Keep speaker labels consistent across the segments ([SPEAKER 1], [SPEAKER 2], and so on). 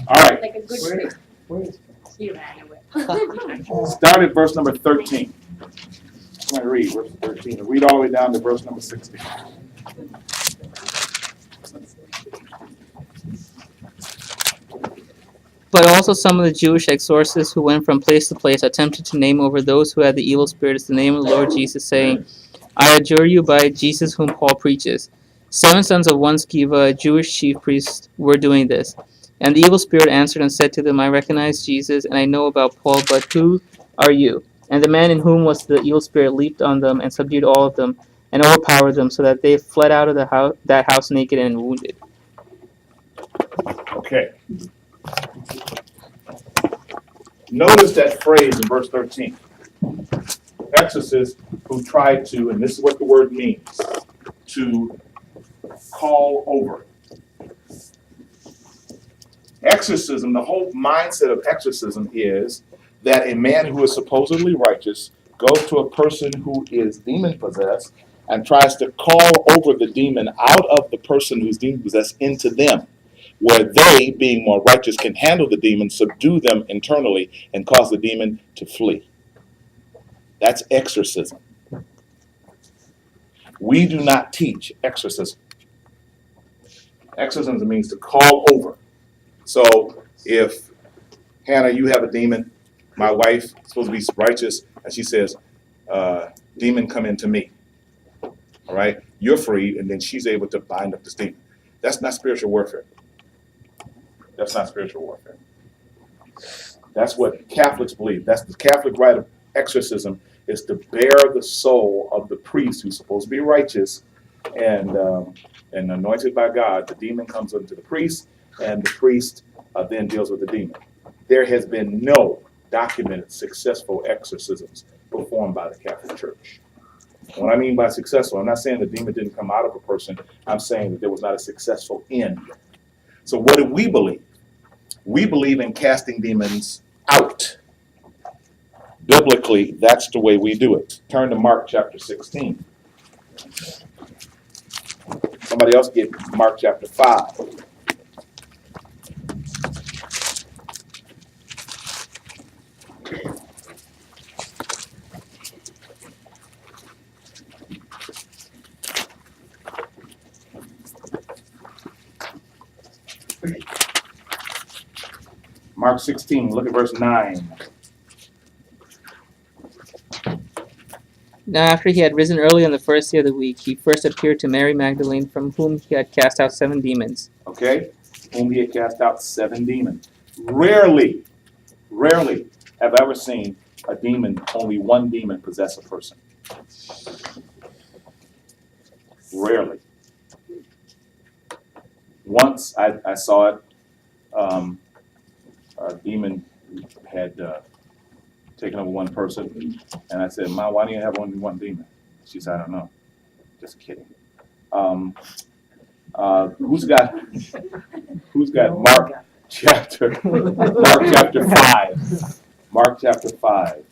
[SPEAKER 1] All right.
[SPEAKER 2] Like a good thing. You ran away.
[SPEAKER 1] Start at verse number 13. Somebody read verse 13 and read all the way down to verse number 16.
[SPEAKER 3] But also some of the Jewish exorcists who went from place to place attempted to name over those who had the evil spirits the name of the Lord Jesus, saying, I adjure you by Jesus whom Paul preaches. 7 sons of one Sceva, a Jewish chief priest, were doing this. And the evil spirit answered and said to them, I recognize Jesus, and I know about Paul, but who are you? And the man in whom was the evil spirit leaped on them and subdued all of them, and overpowered them, so that they fled out of that house naked and wounded.
[SPEAKER 1] Okay. Notice that phrase in verse 13. Exorcists who tried to, and this is what the word means, to call over. Exorcism, the whole mindset of exorcism is that a man who is supposedly righteous goes to a person who is demon possessed and tries to call over the demon out of the person who's demon possessed into them, where they, being more righteous, can handle the demon, subdue them internally, and cause the demon to flee. That's exorcism. We do not teach exorcism. Exorcism means to call over. So if, Hannah, you have a demon, my wife is supposed to be righteous, and she says, demon, come into me. All right? You're freed, and then she's able to bind up this demon. That's not spiritual warfare. That's not spiritual warfare. That's what Catholics believe. That's the Catholic rite of exorcism, is to bear the soul of the priest who's supposed to be righteous and anointed by God. The demon comes into the priest, and the priest then deals with the demon. There has been no documented successful exorcisms performed by the Catholic Church. What I mean by successful, I'm not saying the demon didn't come out of a person. I'm saying that there was not a successful end. So what do we believe? We believe in casting demons out. Biblically, that's the way we do it. Turn to Mark chapter 16. Somebody else get Mark chapter 5. Mark 16, look at verse 9.
[SPEAKER 3] Now after he had risen early on the first day of the week, he first appeared to Mary Magdalene, from whom he had cast out 7 demons.
[SPEAKER 1] Okay? Whom he had cast out 7 demons. Rarely have I ever seen a demon, only one demon possess a person. Rarely. Once I saw it, a demon had taken over one person, and I said, Ma, why do you have only one demon? She said, I don't know. Just kidding. Who's got Mark chapter 5? Mark chapter 5.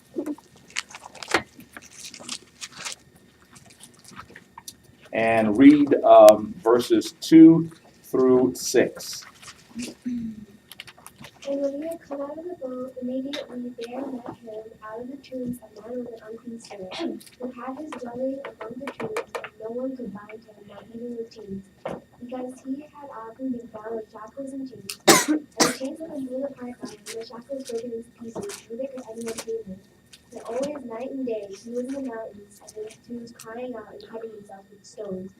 [SPEAKER 1] And read verses 2 through 6.
[SPEAKER 4] And when he had come out of the boat, immediately there met him out of the tombs a man with an unclean spirit, who had his dwelling among the tombs, and no one could bind him, not even with chains, because he had often been bound with shackles and chains. And the chains had been pulled apart by him, and the shackles broken into pieces, neither could anyone tame him. And always night and day he was in the mountains, and in the tombs crying out and cutting himself with stones.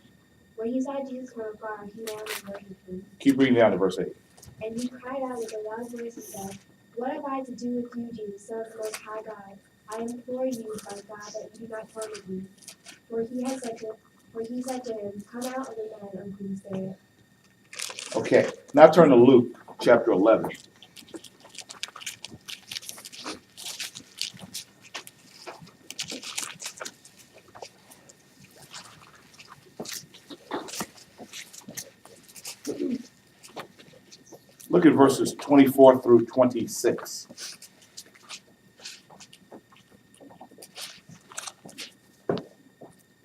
[SPEAKER 4] When he saw Jesus from afar, he ran and worshipped him.
[SPEAKER 1] Keep reading down to verse 8.
[SPEAKER 4] And he cried out with a loud voice and said, What have I to do with you, Jesus, Son of the Most High God? I implore you, by God, that you do not torment me. For he said to him, Come out of the man, unclean spirit.
[SPEAKER 1] Okay, now turn to Luke chapter 11. Look at verses 24 through 26.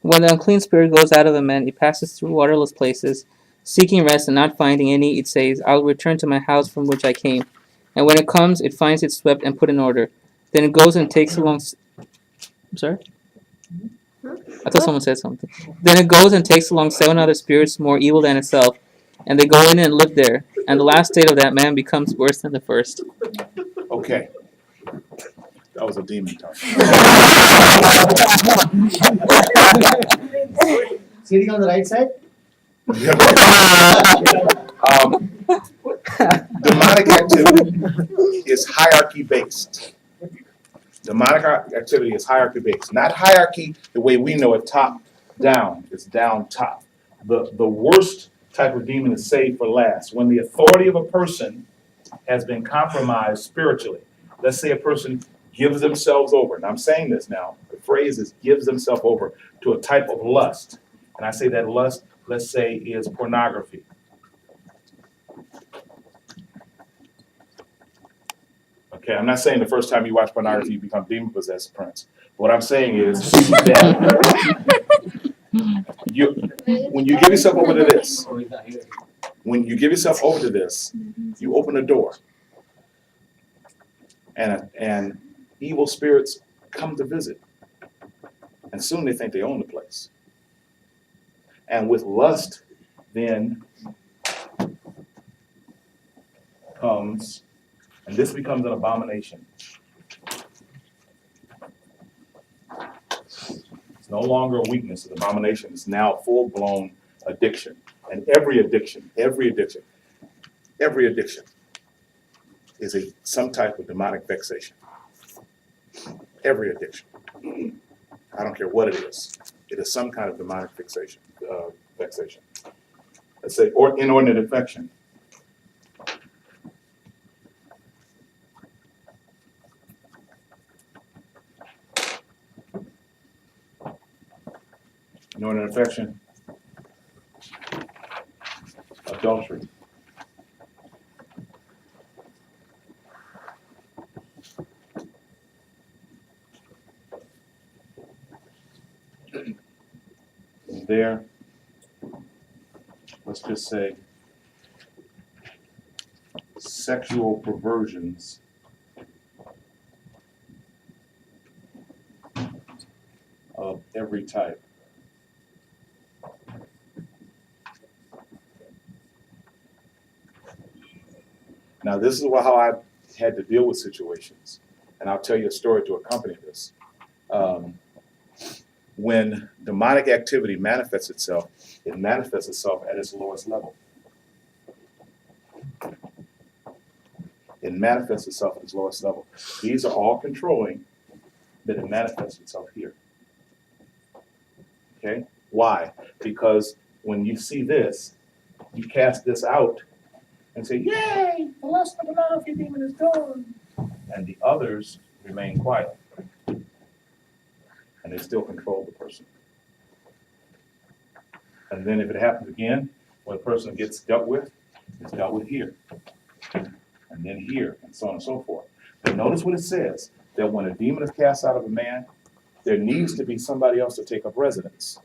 [SPEAKER 3] When the unclean spirit goes out of a man, he passes through waterless places, Seeking rest and not finding any, it says, I'll return to my house from which I came. And when it comes, it finds it swept and put in order. Then it goes and takes along. I'm sorry? I thought someone said something. Then it goes and takes along 7 other spirits more evil than itself, and they go in and live there. And the last state of that man becomes worse than the first.
[SPEAKER 1] Okay. That was a demon talk.
[SPEAKER 5] Sitting on the right side?
[SPEAKER 1] Demonic activity is hierarchy based. Demonic activity is hierarchy based. Not hierarchy the way we know it, top down. It's down top. The worst type of demon is saved for last. When the authority of a person has been compromised spiritually. Let's say a person gives themselves over, and I'm saying this now, the phrase is gives themselves over to a type of lust. And I say that lust, let's say, is pornography. Okay, I'm not saying the first time you watch pornography you become demon-possessed, Prince. What I'm saying is that when you give yourself over to this, you open a door. And evil spirits come to visit. And soon they think they own the place. And with lust, then comes, and this becomes an abomination. It's no longer a weakness, it's an abomination. It's now full-blown addiction. And every addiction is some type of demonic vexation. Every addiction. I don't care what it is. It is some kind of demonic vexation. Let's say, or inordinate affection. Inordinate affection. Adultery. There, let's just say, sexual perversions of every type. Now, this is how I had to deal with situations, and I'll tell you a story to accompany this. When demonic activity manifests itself, it manifests itself at its lowest level. It manifests itself at its lowest level. These are all controlling, but it manifests itself here. Okay? Why? Because when you see this, you cast this out and say, yay, the lust of the pornography demon is gone. And the others remain quiet. And they still control the person. And then if it happens again, when a person gets dealt with, it's dealt with here. And then here, and so on and so forth. But notice what it says, that when a demon is cast out of a man, there needs to be somebody else to take up residence.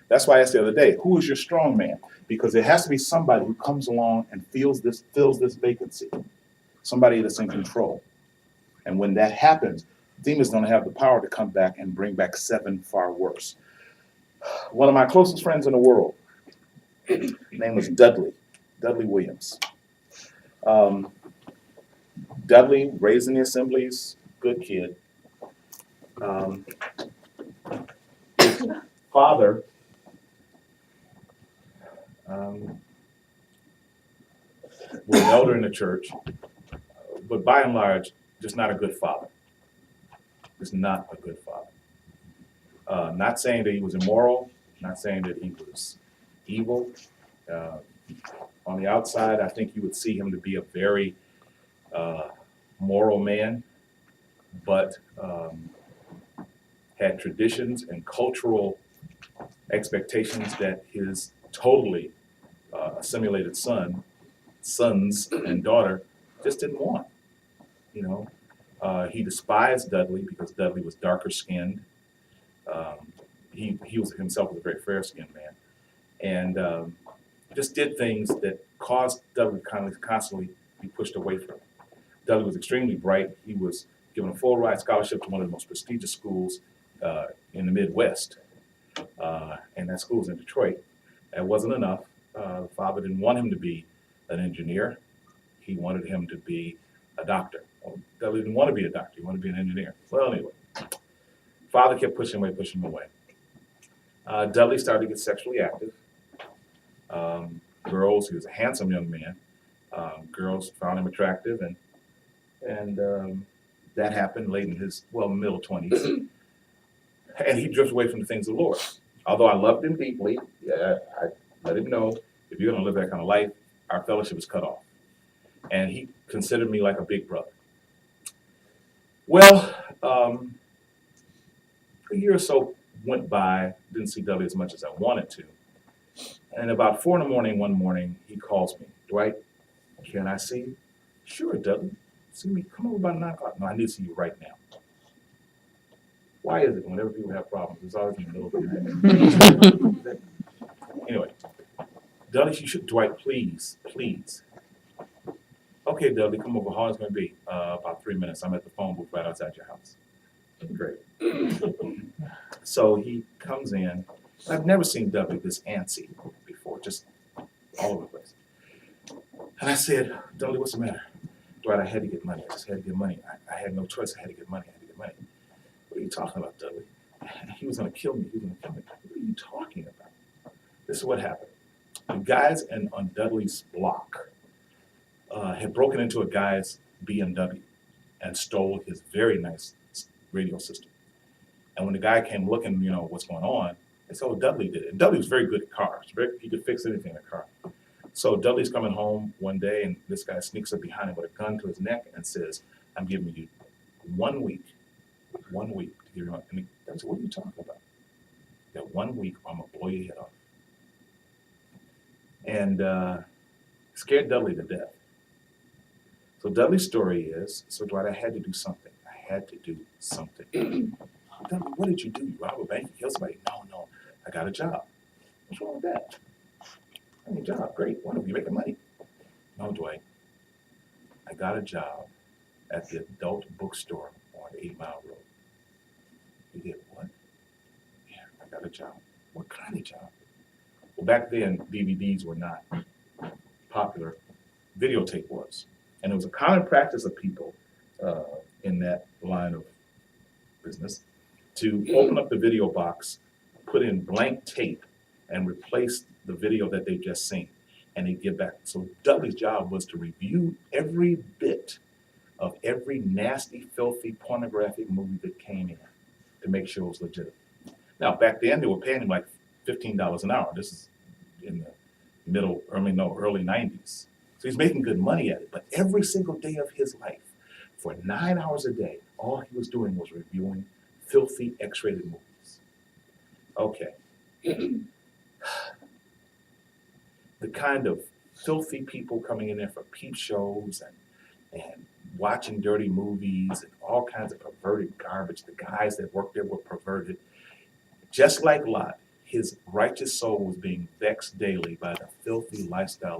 [SPEAKER 1] That's why I asked the other day, who is your strong man? Because there has to be somebody who comes along and fills this vacancy. Somebody that's in control. And when that happens, demons don't have the power to come back and bring back 7 far worse. One of my closest friends in the world, his name was Dudley Williams. Dudley, raised in the assemblies, good kid. His father was an elder in the church, but by and large, just not a good father. Is not a good father. Not saying that he was immoral, not saying that he was evil. On the outside, I think you would see him to be a very moral man, but had traditions and cultural expectations that his totally assimilated sons and daughter just didn't want. You know, he despised Dudley because Dudley was darker skinned. He was himself a very fair skinned man, and just did things that caused Dudley to constantly be pushed away from it. Dudley was extremely bright. He was given a full ride scholarship to one of the most prestigious schools in the Midwest, and that school's in Detroit. That wasn't enough. Father didn't want him to be an engineer. He wanted him to be a doctor. Well, Dudley didn't want to be a doctor. He wanted to be an engineer. Well, anyway, Father kept pushing him away. Dudley started to get sexually active. Girls, he was a handsome young man. Girls found him attractive, and that happened late in his middle 20s. And he drifted away from the things of the Lord. Although I loved him deeply, I let him know, if you're going to live that kind of life, our fellowship is cut off. And he considered me like a big brother. Well, a year or so went by, didn't see Dudley as much as I wanted to. And about 4 a.m. one morning, he calls me. Dwight, can I see you? Sure, Dudley. See me, come over about 9 o'clock. No, I need to see you right now. Why is it whenever people have problems, it's always in the middle of the night? Anyway, Dudley, you should, Dwight, please. Okay, Dudley, come over. How long is it going to be? About 3 minutes. I'm at the phone booth right outside your house. Great. So he comes in. I've never seen Dudley this antsy before, just all over the place. And I said, Dudley, what's the matter? Dwight, I had to get money. I just had to get money. I had no choice. I had to get money. What are you talking about, Dudley? He was going to kill me. What are you talking about? This is what happened. The guys on Dudley's block had broken into a guy's BMW and stole his very nice radio system. And when the guy came looking, what's going on, they said, oh, Dudley did it. And Dudley was very good at cars. He could fix anything in a car. So Dudley's coming home one day, and this guy sneaks up behind him with a gun to his neck and says, I'm giving you 1 week to give you money. And I said, what are you talking about? That 1 week, I'm going to blow your head off. And scared Dudley to death. So Dudley's story is, so Dwight, I had to do something. Dudley, what did you do? You rob a bank? You kill somebody? No, I got a job. What's wrong with that? I need a job. Great. Wonderful. You're making money. No, Dwight. I got a job at the adult bookstore on 8 Mile Road. You did what? Yeah, I got a job. What kind of job? Well, back then, DVDs were not popular. Videotape was. And it was a common practice of people in that line of business to open up the video box, put in blank tape, and replace the video that they just seen, and they give back. So Dudley's job was to review every bit of every nasty, filthy, pornographic movie that came in to make sure it was legitimate. Now, back then, they were paying him like $15 an hour. This is in the early 90s. So he's making good money at it, but every single day of his life, for 9 hours a day, all he was doing was reviewing filthy, X-rated movies. Okay. The kind of filthy people coming in there for peep shows and watching dirty movies and all kinds of perverted garbage. The guys that worked there were perverted. Just like Lot, his righteous soul was being vexed daily by the filthy lifestyle of